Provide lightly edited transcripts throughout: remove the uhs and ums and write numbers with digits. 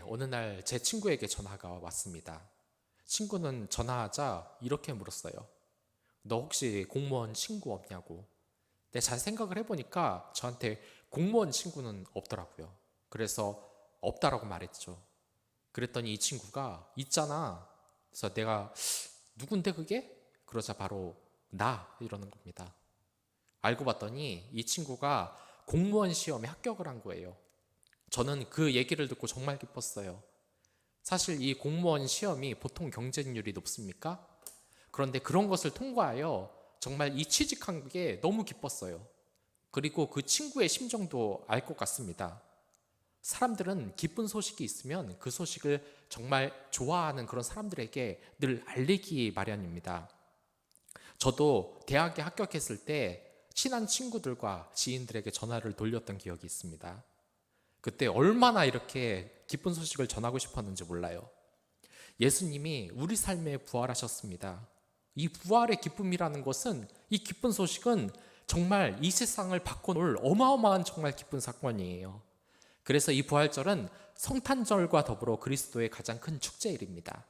어느 날 제 친구에게 전화가 왔습니다. 친구는 전화하자 이렇게 물었어요. 너 혹시 공무원 친구 없냐고. 근데 잘 생각을 해보니까 저한테 공무원 친구는 없더라고요. 그래서 없다라고 말했죠. 그랬더니 이 친구가 있잖아. 그래서 내가 누군데 그게? 그러자 바로 나 이러는 겁니다. 알고 봤더니 이 친구가 공무원 시험에 합격을 한 거예요. 저는 그 얘기를 듣고 정말 기뻤어요. 사실 이 공무원 시험이 보통 경쟁률이 높습니까? 그런데 그런 것을 통과하여 정말 이 취직한 게 너무 기뻤어요. 그리고 그 친구의 심정도 알 것 같습니다. 사람들은 기쁜 소식이 있으면 그 소식을 정말 좋아하는 그런 사람들에게 늘 알리기 마련입니다. 저도 대학에 합격했을 때 친한 친구들과 지인들에게 전화를 돌렸던 기억이 있습니다. 그때 얼마나 이렇게 기쁜 소식을 전하고 싶었는지 몰라요. 예수님이 우리 삶에 부활하셨습니다. 이 부활의 기쁨이라는 것은, 이 기쁜 소식은 정말 이 세상을 바꿔놓을 어마어마한 정말 기쁜 사건이에요. 그래서 이 부활절은 성탄절과 더불어 그리스도의 가장 큰 축제일입니다.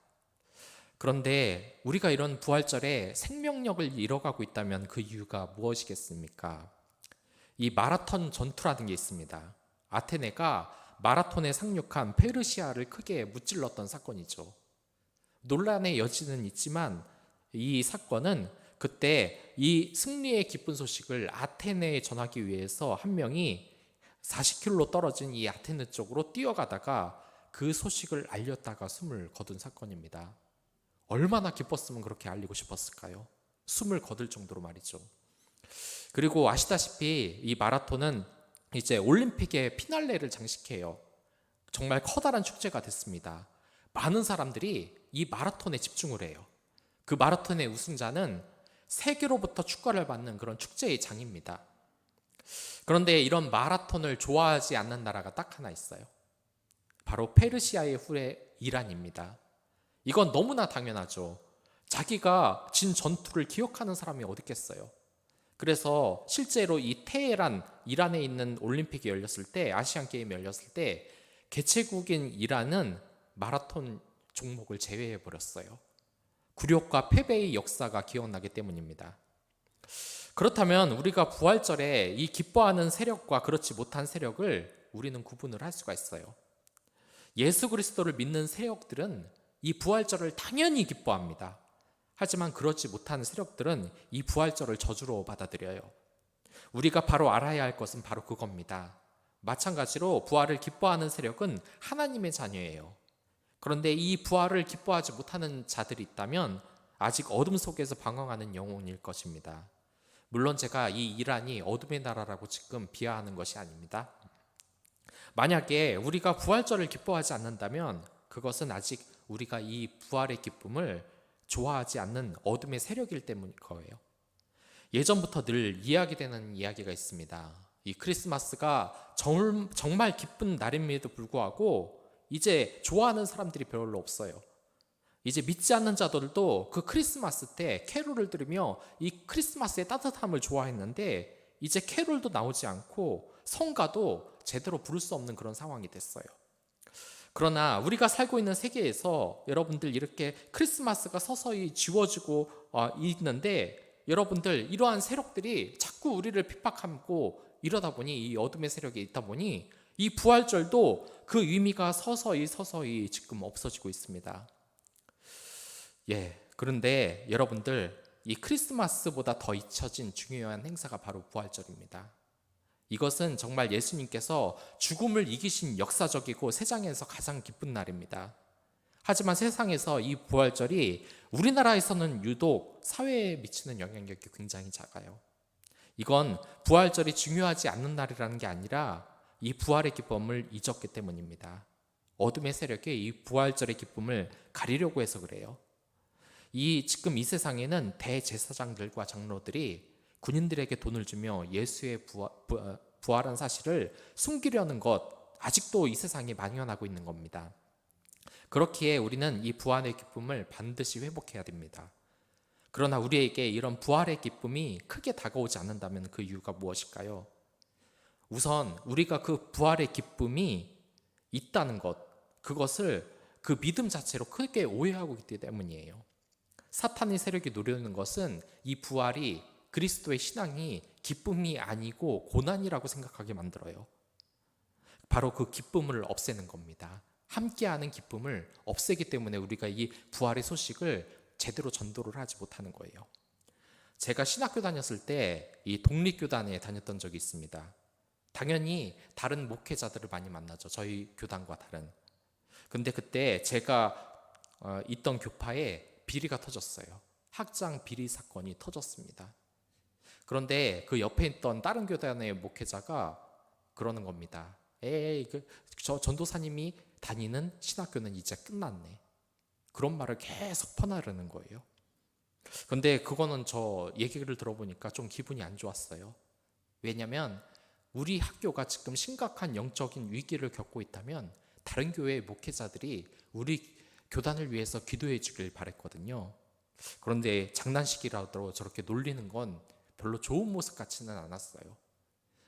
그런데 우리가 이런 부활절에 생명력을 잃어가고 있다면 그 이유가 무엇이겠습니까? 이 마라톤 전투라는 게 있습니다. 아테네가 마라톤에 상륙한 페르시아를 크게 무찔렀던 사건이죠. 논란의 여지는 있지만 이 사건은 그때 이 승리의 기쁜 소식을 아테네에 전하기 위해서 한 명이 40km 떨어진 이 아테네 쪽으로 뛰어가다가 그 소식을 알렸다가 숨을 거둔 사건입니다. 얼마나 기뻤으면 그렇게 알리고 싶었을까요? 숨을 거둘 정도로 말이죠. 그리고 아시다시피 이 마라톤은 이제 올림픽의 피날레를 장식해요. 정말 커다란 축제가 됐습니다. 많은 사람들이 이 마라톤에 집중을 해요. 그 마라톤의 우승자는 세계로부터 축가를 받는 그런 축제의 장입니다. 그런데 이런 마라톤을 좋아하지 않는 나라가 딱 하나 있어요. 바로 페르시아의 후예 이란입니다. 이건 너무나 당연하죠. 자기가 진 전투를 기억하는 사람이 어디 있겠어요. 그래서 실제로 이 테헤란, 이란에 있는 올림픽이 열렸을 때, 아시안 게임이 열렸을 때 개최국인 이란은 마라톤 종목을 제외해 버렸어요. 굴욕과 패배의 역사가 기억나기 때문입니다. 그렇다면 우리가 부활절에 이 기뻐하는 세력과 그렇지 못한 세력을 우리는 구분을 할 수가 있어요. 예수 그리스도를 믿는 세력들은 이 부활절을 당연히 기뻐합니다. 하지만 그렇지 못한 세력들은 이 부활절을 저주로 받아들여요. 우리가 바로 알아야 할 것은 바로 그겁니다. 마찬가지로 부활을 기뻐하는 세력은 하나님의 자녀예요. 그런데 이 부활을 기뻐하지 못하는 자들이 있다면 아직 어둠 속에서 방황하는 영혼일 것입니다. 물론 제가 이 이란이 어둠의 나라라고 지금 비하하는 것이 아닙니다. 만약에 우리가 부활절을 기뻐하지 않는다면 그것은 아직 우리가 이 부활의 기쁨을 좋아하지 않는 어둠의 세력일 때문일 거예요. 예전부터 늘 이야기되는 이야기가 있습니다. 이 크리스마스가 정말 기쁜 날임에도 불구하고 이제 좋아하는 사람들이 별로 없어요. 이제 믿지 않는 자들도 그 크리스마스 때 캐롤을 들으며 이 크리스마스의 따뜻함을 좋아했는데 이제 캐롤도 나오지 않고 성가도 제대로 부를 수 없는 그런 상황이 됐어요. 그러나 우리가 살고 있는 세계에서 여러분들 이렇게 크리스마스가 서서히 지워지고 있는데 여러분들 이러한 세력들이 자꾸 우리를 핍박하고 이러다 보니 이 어둠의 세력이 있다 보니 이 부활절도 그 의미가 서서히 지금 없어지고 있습니다. 그런데 여러분들 이 크리스마스보다 더 잊혀진 중요한 행사가 바로 부활절입니다. 이것은 정말 예수님께서 죽음을 이기신 역사적이고 세상에서 가장 기쁜 날입니다. 하지만 세상에서 이 부활절이 우리나라에서는 유독 사회에 미치는 영향력이 굉장히 작아요. 이건 부활절이 중요하지 않는 날이라는 게 아니라 이 부활의 기쁨을 잊었기 때문입니다. 어둠의 세력이 이 부활절의 기쁨을 가리려고 해서 그래요. 지금 이 세상에는 대제사장들과 장로들이 군인들에게 돈을 주며 예수의 부활한 사실을 숨기려는 것, 아직도 이 세상에 만연하고 있는 겁니다. 그렇기에 우리는 이 부활의 기쁨을 반드시 회복해야 됩니다. 그러나 우리에게 이런 부활의 기쁨이 크게 다가오지 않는다면 그 이유가 무엇일까요? 우선 우리가 그 부활의 기쁨이 있다는 것, 그것을 그 믿음 자체로 크게 오해하고 있기 때문이에요. 사탄의 세력이 노리는 것은 이 부활이 그리스도의 신앙이 기쁨이 아니고 고난이라고 생각하게 만들어요. 바로 그 기쁨을 없애는 겁니다. 함께하는 기쁨을 없애기 때문에 우리가 이 부활의 소식을 제대로 전도를 하지 못하는 거예요. 제가 신학교 다녔을 때 이 독립교단에 다녔던 적이 있습니다. 당연히 다른 목회자들을 많이 만나죠. 저희 교단과 다른. 근데 그때 제가 있던 교파에 비리가 터졌어요. 학장 비리 사건이 터졌습니다. 그런데 그 옆에 있던 다른 교단의 목회자가 그러는 겁니다. 에이, 저 전도사님이 다니는 신학교는 이제 끝났네. 그런 말을 계속 퍼나르는 거예요. 근데 그거는 저 얘기를 들어보니까 좀 기분이 안 좋았어요. 왜냐면 우리 학교가 지금 심각한 영적인 위기를 겪고 있다면 다른 교회의 목회자들이 우리 교단을 위해서 기도해 주길 바랬거든요. 그런데 장난식이라도 저렇게 놀리는 건 별로 좋은 모습 같지는 않았어요.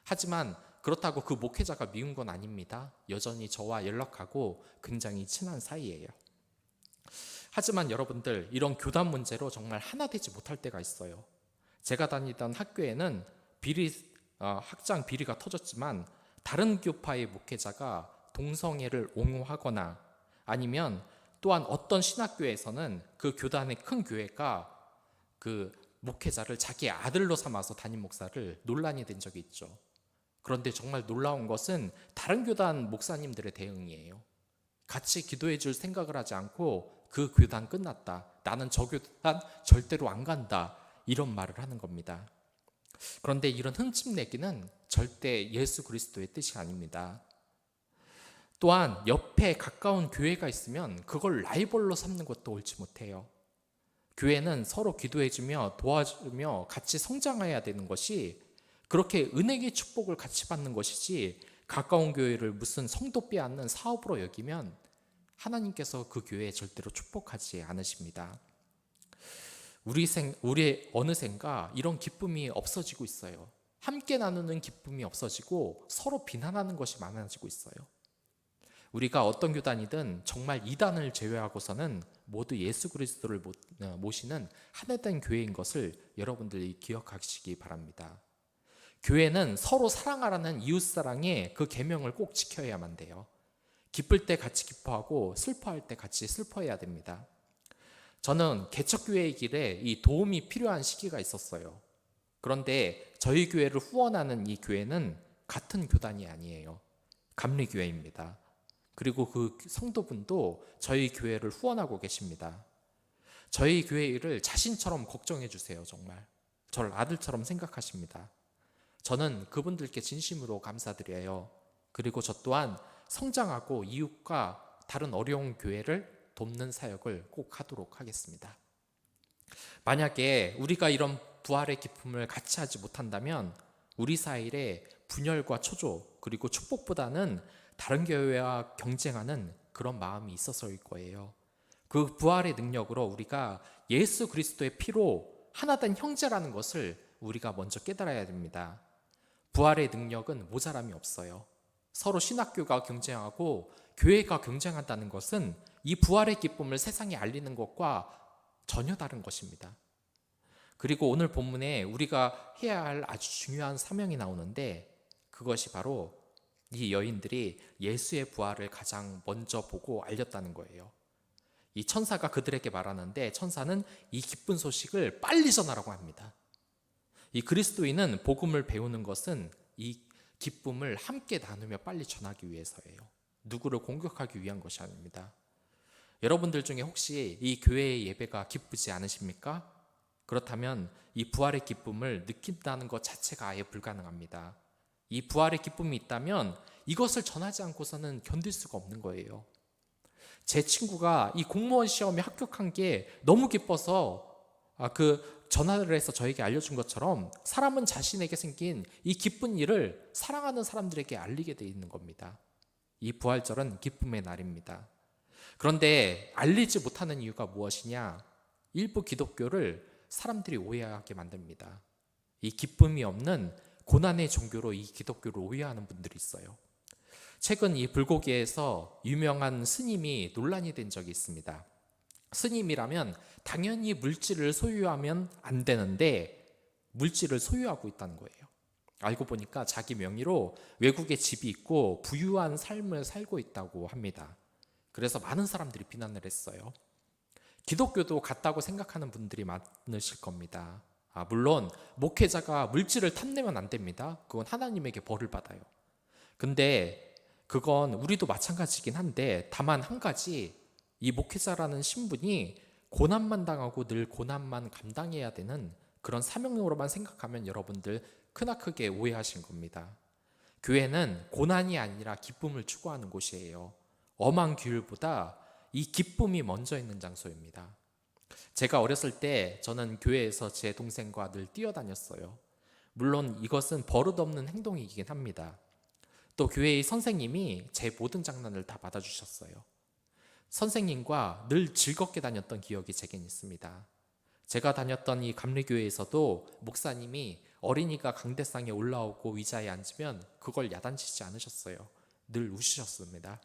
하지만 그렇다고 그 목회자가 미운 건 아닙니다. 여전히 저와 연락하고 굉장히 친한 사이예요. 하지만 여러분들, 이런 교단 문제로 정말 하나 되지 못할 때가 있어요. 제가 다니던 학교에는 학장 비리가 터졌지만 다른 교파의 목회자가 동성애를 옹호하거나 아니면 또한 어떤 신학교에서는 그 교단의 큰 교회가 그 목회자를 자기의 아들로 삼아서 담임 목사를 논란이 된 적이 있죠. 그런데 정말 놀라운 것은 다른 교단 목사님들의 대응이에요. 같이 기도해 줄 생각을 하지 않고 그 교단 끝났다. 나는 저 교단 절대로 안 간다. 이런 말을 하는 겁니다. 그런데 이런 흠집내기는 절대 예수 그리스도의 뜻이 아닙니다. 또한 옆에 가까운 교회가 있으면 그걸 라이벌로 삼는 것도 옳지 못해요. 교회는 서로 기도해주며 도와주며 같이 성장해야 되는 것이, 그렇게 은혜의 축복을 같이 받는 것이지, 가까운 교회를 무슨 성도 빼앗는 사업으로 여기면 하나님께서 그 교회에 절대로 축복하지 않으십니다. 우리의 어느샌가 이런 기쁨이 없어지고 있어요. 함께 나누는 기쁨이 없어지고 서로 비난하는 것이 많아지고 있어요. 우리가 어떤 교단이든 정말 이단을 제외하고서는 모두 예수 그리스도를 모시는 하나된 교회인 것을 여러분들이 기억하시기 바랍니다. 교회는 서로 사랑하라는 이웃사랑의 그 계명을 꼭 지켜야만 돼요. 기쁠 때 같이 기뻐하고 슬퍼할 때 같이 슬퍼해야 됩니다. 저는 개척교회의 길에 이 도움이 필요한 시기가 있었어요. 그런데 저희 교회를 후원하는 이 교회는 같은 교단이 아니에요. 감리교회입니다. 그리고 그 성도분도 저희 교회를 후원하고 계십니다. 저희 교회 일을 자신처럼 걱정해 주세요. 정말 저를 아들처럼 생각하십니다. 저는 그분들께 진심으로 감사드려요. 그리고 저 또한 성장하고 이웃과 다른 어려운 교회를 돕는 사역을 꼭 하도록 하겠습니다. 만약에 우리가 이런 부활의 기쁨을 같이 하지 못한다면 우리 사이에 분열과 초조 그리고 축복보다는 다른 교회와 경쟁하는 그런 마음이 있어서일 거예요. 그 부활의 능력으로 우리가 예수 그리스도의 피로 하나된 형제라는 것을 우리가 먼저 깨달아야 됩니다. 부활의 능력은 모자람이 없어요. 서로 신학교가 경쟁하고 교회가 경쟁한다는 것은 이 부활의 기쁨을 세상에 알리는 것과 전혀 다른 것입니다. 그리고 오늘 본문에 우리가 해야 할 아주 중요한 사명이 나오는데, 그것이 바로 이 여인들이 예수의 부활을 가장 먼저 보고 알렸다는 거예요. 이 천사가 그들에게 말하는데, 천사는 이 기쁜 소식을 빨리 전하라고 합니다. 이 그리스도인은 복음을 배우는 것은 이 기쁨을 함께 나누며 빨리 전하기 위해서예요. 누구를 공격하기 위한 것이 아닙니다. 여러분들 중에 혹시 이 교회의 예배가 기쁘지 않으십니까? 그렇다면 이 부활의 기쁨을 느낀다는 것 자체가 아예 불가능합니다. 이 부활의 기쁨이 있다면 이것을 전하지 않고서는 견딜 수가 없는 거예요. 제 친구가 이 공무원 시험에 합격한 게 너무 기뻐서 그 전화를 해서 저에게 알려준 것처럼, 사람은 자신에게 생긴 이 기쁜 일을 사랑하는 사람들에게 알리게 돼 있는 겁니다. 이 부활절은 기쁨의 날입니다. 그런데 알리지 못하는 이유가 무엇이냐? 일부 기독교를 사람들이 오해하게 만듭니다. 이 기쁨이 없는 고난의 종교로 이 기독교를 오해하는 분들이 있어요. 최근 이 불고기에서 유명한 스님이 논란이 된 적이 있습니다. 스님이라면 당연히 물질을 소유하면 안 되는데 물질을 소유하고 있다는 거예요. 알고 보니까 자기 명의로 외국에 집이 있고 부유한 삶을 살고 있다고 합니다. 그래서 많은 사람들이 비난을 했어요. 기독교도 같다고 생각하는 분들이 많으실 겁니다. 물론 목회자가 물질을 탐내면 안 됩니다. 그건 하나님에게 벌을 받아요. 근데 그건 우리도 마찬가지긴 한데 다만 한 가지, 이 목회자라는 신분이 고난만 당하고 늘 고난만 감당해야 되는 그런 사명으로만 생각하면 여러분들 크나크게 오해하신 겁니다. 교회는 고난이 아니라 기쁨을 추구하는 곳이에요. 엄한 규율보다 이 기쁨이 먼저 있는 장소입니다. 제가 어렸을 때 저는 교회에서 제 동생과 늘 뛰어다녔어요. 물론 이것은 버릇없는 행동이긴 합니다. 또 교회의 선생님이 제 모든 장난을 다 받아주셨어요. 선생님과 늘 즐겁게 다녔던 기억이 제겐 있습니다. 제가 다녔던 이 감리교회에서도 목사님이 어린이가 강대상에 올라오고 의자에 앉으면 그걸 야단치지 않으셨어요. 늘 웃으셨습니다.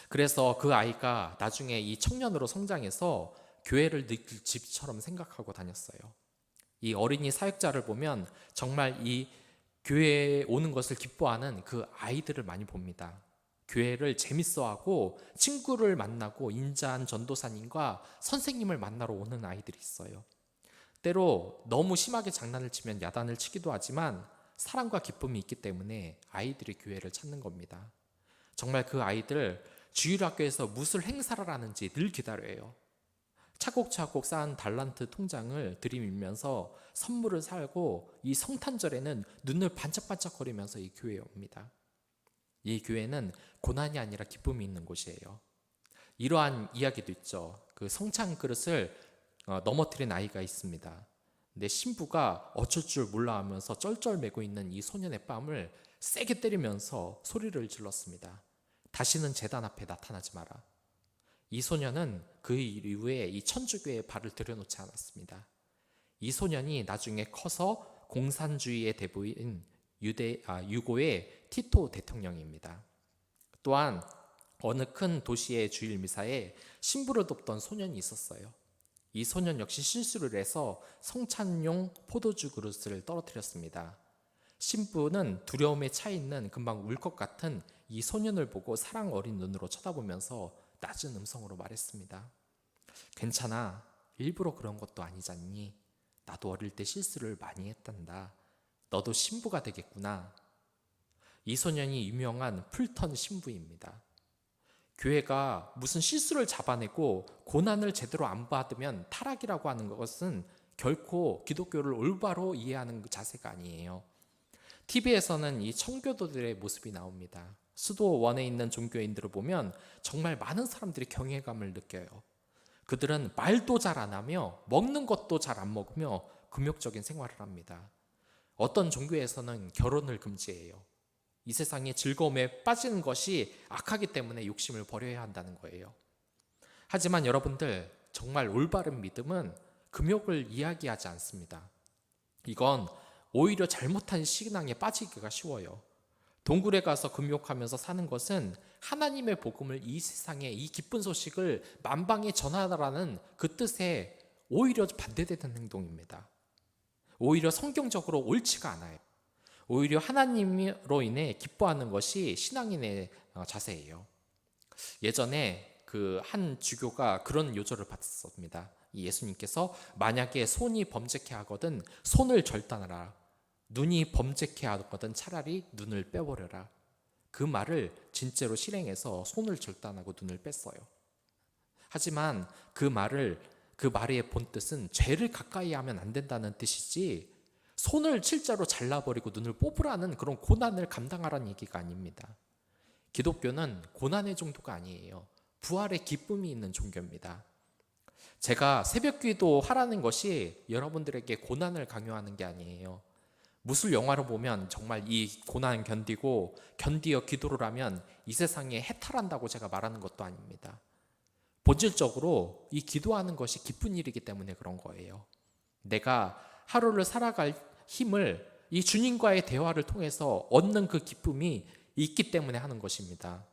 그래서 그 아이가 나중에 이 청년으로 성장해서 교회를 늘 집처럼 생각하고 다녔어요. 이 어린이 사역자를 보면 정말 이 교회에 오는 것을 기뻐하는 그 아이들을 많이 봅니다. 교회를 재밌어하고 친구를 만나고 인자한 전도사님과 선생님을 만나러 오는 아이들이 있어요. 때로 너무 심하게 장난을 치면 야단을 치기도 하지만 사랑과 기쁨이 있기 때문에 아이들이 교회를 찾는 겁니다. 정말 그 아이들 주일학교에서 무슨 행사를 하는지 늘 기다려요. 차곡차곡 쌓은 달란트 통장을 들이밀면서 선물을 사고 이 성탄절에는 눈을 반짝반짝거리면서 이 교회에 옵니다. 이 교회는 고난이 아니라 기쁨이 있는 곳이에요. 이러한 이야기도 있죠. 그 성찬 그릇을 넘어뜨린 아이가 있습니다. 근데 신부가 어쩔 줄 몰라 하면서 쩔쩔매고 있는 이 소년의 뺨을 세게 때리면서 소리를 질렀습니다. 다시는 제단 앞에 나타나지 마라. 이 소년은 그 이후에 이 천주교에 발을 들여놓지 않았습니다. 이 소년이 나중에 커서 공산주의의 대부인 유고의 티토 대통령입니다. 또한 어느 큰 도시의 주일 미사에 신부를 돕던 소년이 있었어요. 이 소년 역시 실수를 해서 성찬용 포도주 그릇을 떨어뜨렸습니다. 신부는 두려움에 차 있는 금방 울 것 같은 이 소년을 보고 사랑 어린 눈으로 쳐다보면서 낮은 음성으로 말했습니다. 괜찮아. 일부러 그런 것도 아니잖니. 나도 어릴 때 실수를 많이 했단다. 너도 신부가 되겠구나. 이 소년이 유명한 풀턴 신부입니다. 교회가 무슨 실수를 잡아내고 고난을 제대로 안 받으면 타락이라고 하는 것은 결코 기독교를 올바로 이해하는 자세가 아니에요. TV에서는 이 청교도들의 모습이 나옵니다. 수도 원에 있는 종교인들을 보면 정말 많은 사람들이 경외감을 느껴요. 그들은 말도 잘 안 하며 먹는 것도 잘 안 먹으며 금욕적인 생활을 합니다. 어떤 종교에서는 결혼을 금지해요. 이 세상의 즐거움에 빠지는 것이 악하기 때문에 욕심을 버려야 한다는 거예요. 하지만 여러분들, 정말 올바른 믿음은 금욕을 이야기하지 않습니다. 이건 오히려 잘못한 신앙에 빠지기가 쉬워요. 동굴에 가서 금욕하면서 사는 것은 하나님의 복음을 이 세상에, 이 기쁜 소식을 만방에 전하라는 그 뜻에 오히려 반대되는 행동입니다. 오히려 성경적으로 옳지가 않아요. 오히려 하나님으로 인해 기뻐하는 것이 신앙인의 자세예요. 예전에 그 한 주교가 그런 요절을 받았습니다. 예수님께서 만약에 손이 범죄케 하거든 손을 절단하라. 눈이 범죄케 하거든 차라리 눈을 빼버려라. 그 말을 진짜로 실행해서 손을 절단하고 눈을 뺐어요. 하지만 그 말의 본뜻은 죄를 가까이 하면 안 된다는 뜻이지 손을 실제로 잘라버리고 눈을 뽑으라는 그런 고난을 감당하라는 얘기가 아닙니다. 기독교는 고난의 정도가 아니에요. 부활의 기쁨이 있는 종교입니다. 제가 새벽기도 하라는 것이 여러분들에게 고난을 강요하는 게 아니에요. 무술 영화를 보면 정말 이 고난 견디어 기도를 하면 이 세상에 해탈한다고 제가 말하는 것도 아닙니다. 본질적으로 이 기도하는 것이 기쁜 일이기 때문에 그런 거예요. 내가 하루를 살아갈 힘을 이 주님과의 대화를 통해서 얻는 그 기쁨이 있기 때문에 하는 것입니다.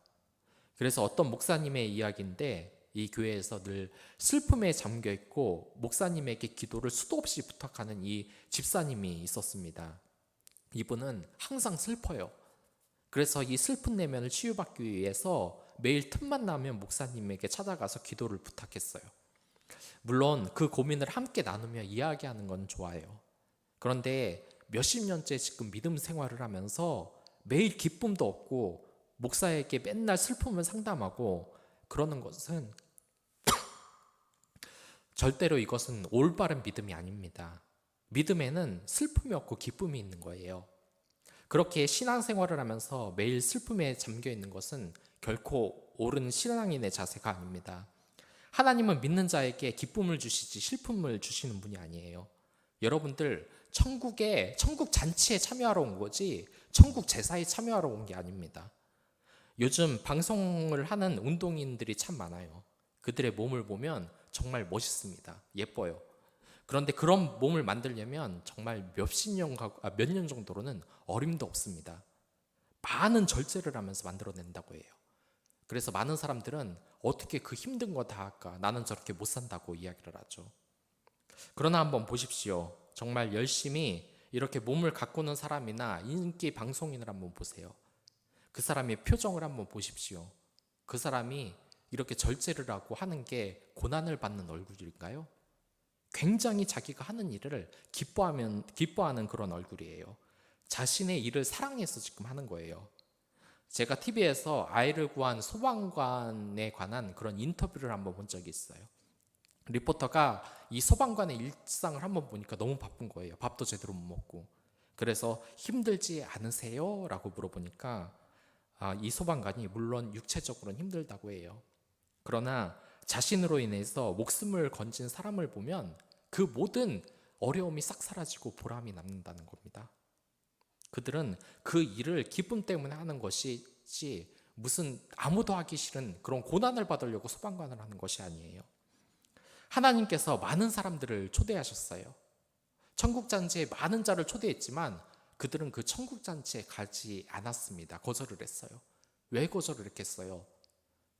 그래서 어떤 목사님의 이야기인데 이 교회에서 늘 슬픔에 잠겨 있고 목사님에게 기도를 수도 없이 부탁하는 이 집사님이 있었습니다. 이분은 항상 슬퍼요. 그래서 이 슬픈 내면을 치유받기 위해서 매일 틈만 나면 목사님에게 찾아가서 기도를 부탁했어요. 물론 그 고민을 함께 나누며 이야기하는 건 좋아요. 그런데 몇십 년째 지금 믿음 생활을 하면서 매일 기쁨도 없고 목사에게 맨날 슬픔을 상담하고 그러는 것은 절대로 이것은 올바른 믿음이 아닙니다. 믿음에는 슬픔이 없고 기쁨이 있는 거예요. 그렇게 신앙생활을 하면서 매일 슬픔에 잠겨 있는 것은 결코 옳은 신앙인의 자세가 아닙니다. 하나님은 믿는 자에게 기쁨을 주시지 슬픔을 주시는 분이 아니에요. 여러분들 천국 잔치에 참여하러 온 거지 천국 제사에 참여하러 온 게 아닙니다. 요즘 방송을 하는 운동인들이 참 많아요. 그들의 몸을 보면 정말 멋있습니다. 예뻐요. 그런데 그런 몸을 만들려면 정말 몇 년 정도로는 어림도 없습니다. 많은 절제를 하면서 만들어낸다고 해요. 그래서 많은 사람들은 어떻게 그 힘든 거 다 할까? 나는 저렇게 못 산다고 이야기를 하죠. 그러나 한번 보십시오. 정말 열심히 이렇게 몸을 가꾸는 사람이나 인기 방송인을 한번 보세요. 그 사람의 표정을 한번 보십시오. 그 사람이 이렇게 절제를 하고 하는 게 고난을 받는 얼굴일까요? 굉장히 자기가 하는 일을 기뻐하는 그런 얼굴이에요. 자신의 일을 사랑해서 지금 하는 거예요. 제가 TV에서 아이를 구한 소방관에 관한 그런 인터뷰를 한번 본 적이 있어요. 리포터가 이 소방관의 일상을 한번 보니까 너무 바쁜 거예요. 밥도 제대로 못 먹고. 그래서 힘들지 않으세요? 라고 물어보니까 이 소방관이 물론 육체적으로는 힘들다고 해요. 그러나 자신으로 인해서 목숨을 건진 사람을 보면 그 모든 어려움이 싹 사라지고 보람이 남는다는 겁니다. 그들은 그 일을 기쁨 때문에 하는 것이지 무슨 아무도 하기 싫은 그런 고난을 받으려고 소방관을 하는 것이 아니에요. 하나님께서 많은 사람들을 초대하셨어요. 천국잔치에 많은 자를 초대했지만 그들은 그 천국잔치에 가지 않았습니다. 거절을 했어요. 왜 거절을 했겠어요?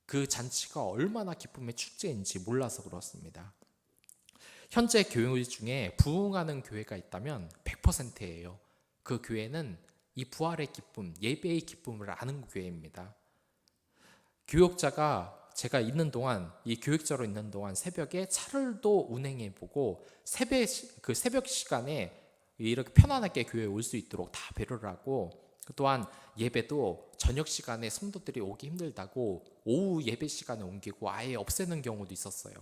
그 잔치가 얼마나 기쁨의 축제인지 몰라서 그렇습니다. 현재 교회 중에 부흥하는 교회가 있다면 100%예요. 그 교회는 이 부활의 기쁨, 예배의 기쁨을 아는 교회입니다. 교역자가 제가 있는 동안, 이 교역자로 있는 동안 새벽에 차를도 운행해 보고 새벽 시간에 이렇게 편안하게 교회에 올 수 있도록 다 배려를 하고, 또한 예배도 저녁 시간에 성도들이 오기 힘들다고 오후 예배 시간에 옮기고 아예 없애는 경우도 있었어요.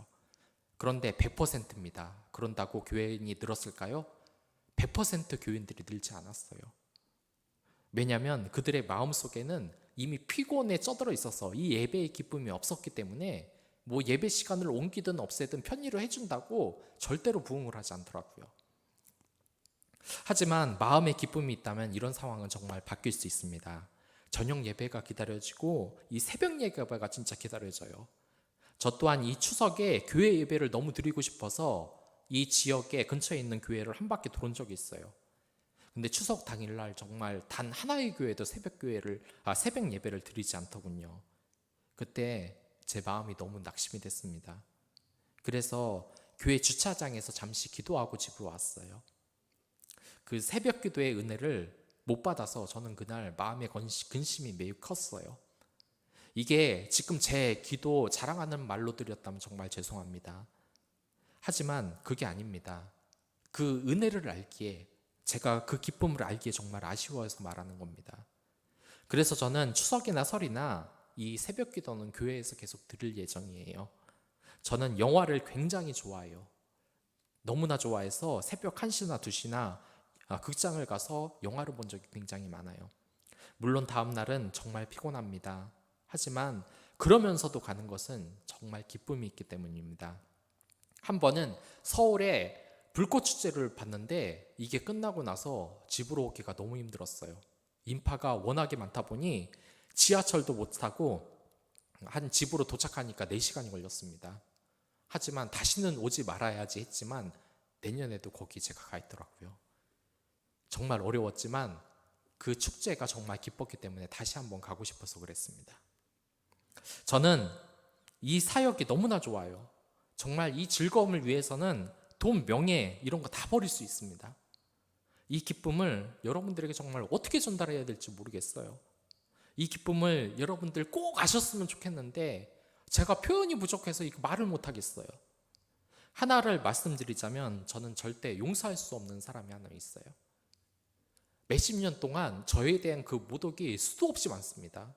그런데 100%입니다. 그런다고 교인이 늘었을까요? 100% 교인들이 늘지 않았어요. 왜냐하면 그들의 마음속에는 이미 피곤에 쩌들어 있어서 이 예배의 기쁨이 없었기 때문에 뭐 예배 시간을 옮기든 없애든 편의로 해준다고 절대로 부응을 하지 않더라고요. 하지만 마음의 기쁨이 있다면 이런 상황은 정말 바뀔 수 있습니다. 저녁 예배가 기다려지고 이 새벽 예배가 진짜 기다려져요. 저 또한 이 추석에 교회 예배를 너무 드리고 싶어서 이 지역에 근처에 있는 교회를 한 바퀴 돌은 적이 있어요. 근데 추석 당일날 정말 단 하나의 교회도 새벽 예배를 드리지 않더군요. 그때 제 마음이 너무 낙심이 됐습니다. 그래서 교회 주차장에서 잠시 기도하고 집으로 왔어요. 그 새벽 기도의 은혜를 못 받아서 저는 그날 마음의 근심이 매우 컸어요. 이게 지금 제 기도 자랑하는 말로 드렸다면 정말 죄송합니다. 하지만 그게 아닙니다. 그 은혜를 알기에, 제가 그 기쁨을 알기에 정말 아쉬워서 말하는 겁니다. 그래서 저는 추석이나 설이나 이 새벽 기도는 교회에서 계속 드릴 예정이에요. 저는 영화를 굉장히 좋아해요. 너무나 좋아해서 새벽 1시나 2시나 극장을 가서 영화를 본 적이 굉장히 많아요. 물론 다음 날은 정말 피곤합니다. 하지만 그러면서도 가는 것은 정말 기쁨이 있기 때문입니다. 한 번은 서울에 불꽃 축제를 봤는데 이게 끝나고 나서 집으로 오기가 너무 힘들었어요. 인파가 워낙에 많다 보니 지하철도 못 타고 한 집으로 도착하니까 4시간이 걸렸습니다. 하지만 다시는 오지 말아야지 했지만 내년에도 거기 제가 가 있더라고요. 정말 어려웠지만 그 축제가 정말 기뻤기 때문에 다시 한번 가고 싶어서 그랬습니다. 저는 이 사역이 너무나 좋아요. 정말 이 즐거움을 위해서는 돈, 명예 이런 거 다 버릴 수 있습니다. 이 기쁨을 여러분들에게 정말 어떻게 전달해야 될지 모르겠어요. 이 기쁨을 여러분들 꼭 아셨으면 좋겠는데 제가 표현이 부족해서 말을 못 하겠어요. 하나를 말씀드리자면 저는 절대 용서할 수 없는 사람이 하나 있어요. 몇십 년 동안 저에 대한 그 모독이 수도 없이 많습니다.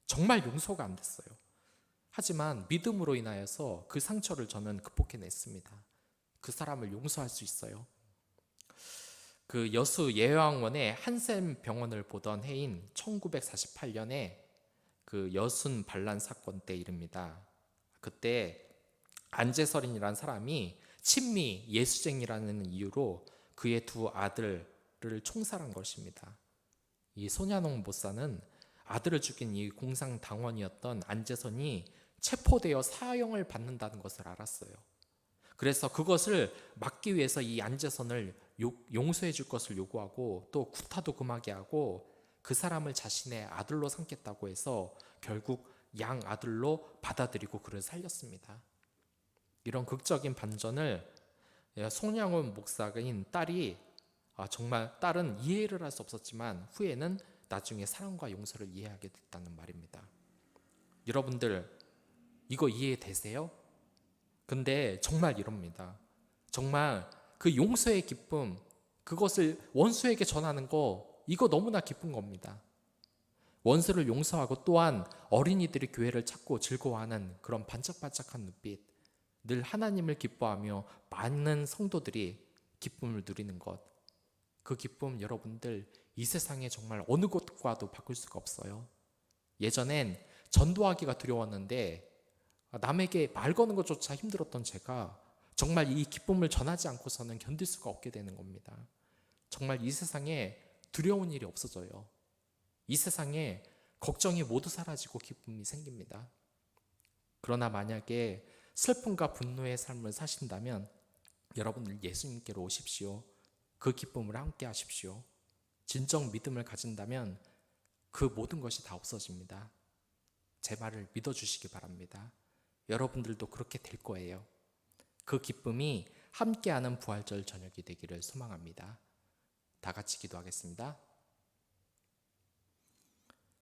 정말 용서가 안 됐어요. 하지만 믿음으로 인하여서 그 상처를 저는 극복해냈습니다. 그 사람을 용서할 수 있어요. 그 여수 예왕원의 한샘 병원을 보던 해인 1948년에 그 여순 반란 사건 때 일입니다. 그때 안재설이라는 사람이 친미 예수쟁이라는 이유로 그의 두 아들을 총살한 것입니다. 이 손야농 보사는 아들을 죽인 이 공상당원이었던 안재선이 체포되어 사형을 받는다는 것을 알았어요. 그래서 그것을 막기 위해서 이 안재선을 용서해 줄 것을 요구하고 또 구타도 금하게 하고 그 사람을 자신의 아들로 삼겠다고 해서 결국 양 아들로 받아들이고 그를 살렸습니다. 이런 극적인 반전을 송양원 목사인 딸이 정말 딸은 이해를 할 수 없었지만 후에는 나중에 사랑과 용서를 이해하게 됐다는 말입니다. 여러분들 이거 이해되세요? 근데 정말 이럽니다. 정말 그 용서의 기쁨, 그것을 원수에게 전하는 거 이거 너무나 기쁜 겁니다. 원수를 용서하고 또한 어린이들이 교회를 찾고 즐거워하는 그런 반짝반짝한 눈빛, 늘 하나님을 기뻐하며 많은 성도들이 기쁨을 누리는 것, 그 기쁨 여러분들 이 세상에 정말 어느 것과도 바꿀 수가 없어요. 예전엔 전도하기가 두려웠는데 남에게 말 거는 것조차 힘들었던 제가 정말 이 기쁨을 전하지 않고서는 견딜 수가 없게 되는 겁니다. 정말 이 세상에 두려운 일이 없어져요. 이 세상에 걱정이 모두 사라지고 기쁨이 생깁니다. 그러나 만약에 슬픔과 분노의 삶을 사신다면 여러분들 예수님께로 오십시오. 그 기쁨을 함께 하십시오. 진정 믿음을 가진다면 그 모든 것이 다 없어집니다. 제 말을 믿어주시기 바랍니다. 여러분들도 그렇게 될 거예요. 그 기쁨이 함께하는 부활절 저녁이 되기를 소망합니다. 다 같이 기도하겠습니다.